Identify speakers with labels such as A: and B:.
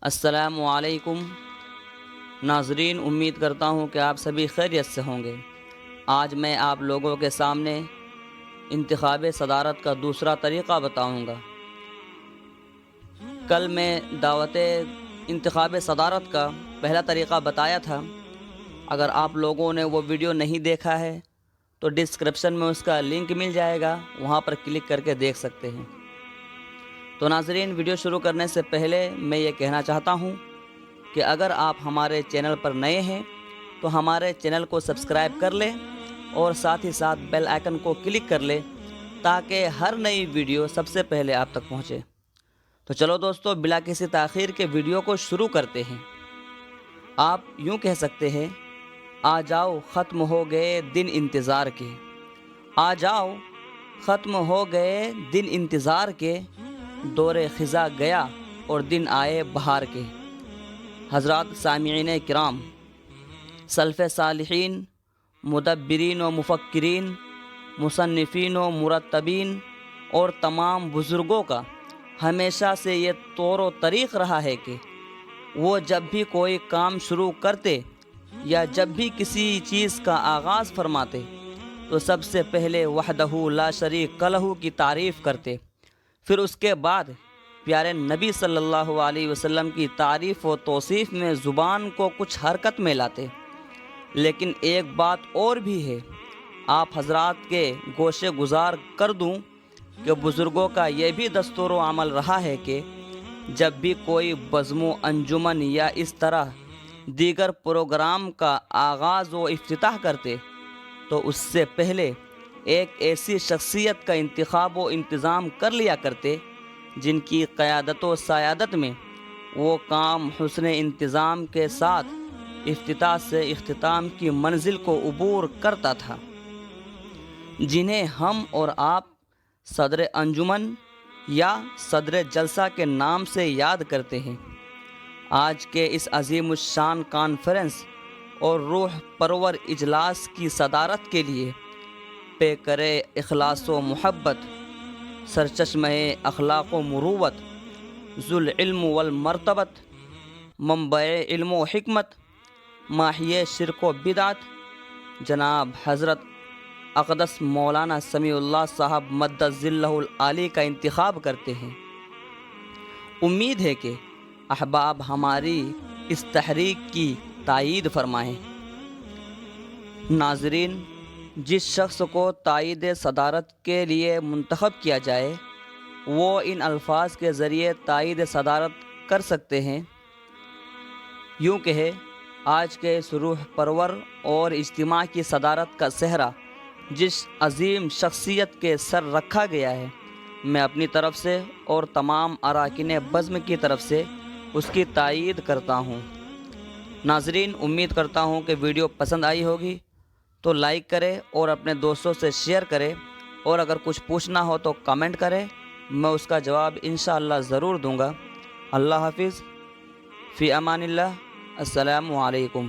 A: السلام علیکم ناظرین، امید کرتا ہوں کہ آپ سبھی خیریت سے ہوں گے۔ آج میں آپ لوگوں کے سامنے انتخاب صدارت کا دوسرا طریقہ بتاؤں گا۔ کل میں دعوت انتخاب صدارت کا پہلا طریقہ بتایا تھا۔ اگر آپ لوگوں نے وہ ویڈیو نہیں دیکھا ہے تو ڈسکرپشن میں اس کا لنک مل جائے گا، وہاں پر کلک کر کے دیکھ سکتے ہیں۔ تو ناظرین، ویڈیو شروع کرنے سے پہلے میں یہ کہنا چاہتا ہوں کہ اگر آپ ہمارے چینل پر نئے ہیں تو ہمارے چینل کو سبسکرائب کر لیں اور ساتھ ہی ساتھ بیل آئیکن کو کلک کر لیں تاکہ ہر نئی ویڈیو سب سے پہلے آپ تک پہنچے۔ تو چلو دوستو، بلا کسی تاخیر کے ویڈیو کو شروع کرتے ہیں۔ آپ یوں کہہ سکتے ہیں: آ جاؤ ختم ہو گئے دن انتظار کے، آ جاؤ ختم ہو گئے دن انتظار کے، دور خزاں گیا اور دن آئے بہار کے۔ حضرات سامعین کرام، سلف صالحین، مدبرین و مفکرین، مصنفین و مرتبین اور تمام بزرگوں کا ہمیشہ سے یہ طور و طریق رہا ہے کہ وہ جب بھی کوئی کام شروع کرتے یا جب بھی کسی چیز کا آغاز فرماتے تو سب سے پہلے وحدہ لا شریک لہ کی تعریف کرتے، پھر اس کے بعد پیارے نبی صلی اللہ علیہ وسلم کی تعریف و توصیف میں زبان کو کچھ حرکت میں لاتے۔ لیکن ایک بات اور بھی ہے، آپ حضرات کے گوشے گزار کر دوں کہ بزرگوں کا یہ بھی دستور و عمل رہا ہے کہ جب بھی کوئی بزم و انجمن یا اس طرح دیگر پروگرام کا آغاز و افتتاح کرتے تو اس سے پہلے ایک ایسی شخصیت کا انتخاب و انتظام کر لیا کرتے جن کی قیادت و سیادت میں وہ کام حسن انتظام کے ساتھ افتتاح سے اختتام کی منزل کو عبور کرتا تھا، جنہیں ہم اور آپ صدر انجمن یا صدر جلسہ کے نام سے یاد کرتے ہیں۔ آج کے اس عظیم الشان کانفرنس اور روح پرور اجلاس کی صدارت کے لیے پیکرے اخلاص و محبت، سرچشمہ اخلاق و مروت، ذوالعلم والمرتبت، منبع علم و حکمت، ماحیہ شرک و بدعت، جناب حضرت اقدس مولانا سمیع اللہ صاحب مدد ظلہ العالی کا انتخاب کرتے ہیں۔ امید ہے کہ احباب ہماری اس تحریک کی تائید فرمائیں۔ ناظرین، جس شخص کو تائید صدارت کے لیے منتخب کیا جائے وہ ان الفاظ کے ذریعے تائید صدارت کر سکتے ہیں۔ یوں کہ آج کے اس روح پرور اور اجتماع کی صدارت کا صحرا جس عظیم شخصیت کے سر رکھا گیا ہے، میں اپنی طرف سے اور تمام اراکین بزم کی طرف سے اس کی تائید کرتا ہوں۔ ناظرین، امید کرتا ہوں کہ ویڈیو پسند آئی ہوگی تو لائک کرے اور اپنے دوستوں سے شیئر کرے، اور اگر کچھ پوچھنا ہو تو کمنٹ کرے، میں اس کا جواب انشاءاللہ ضرور دوں گا۔ اللہ حافظ، فی امان اللہ، السلام علیکم۔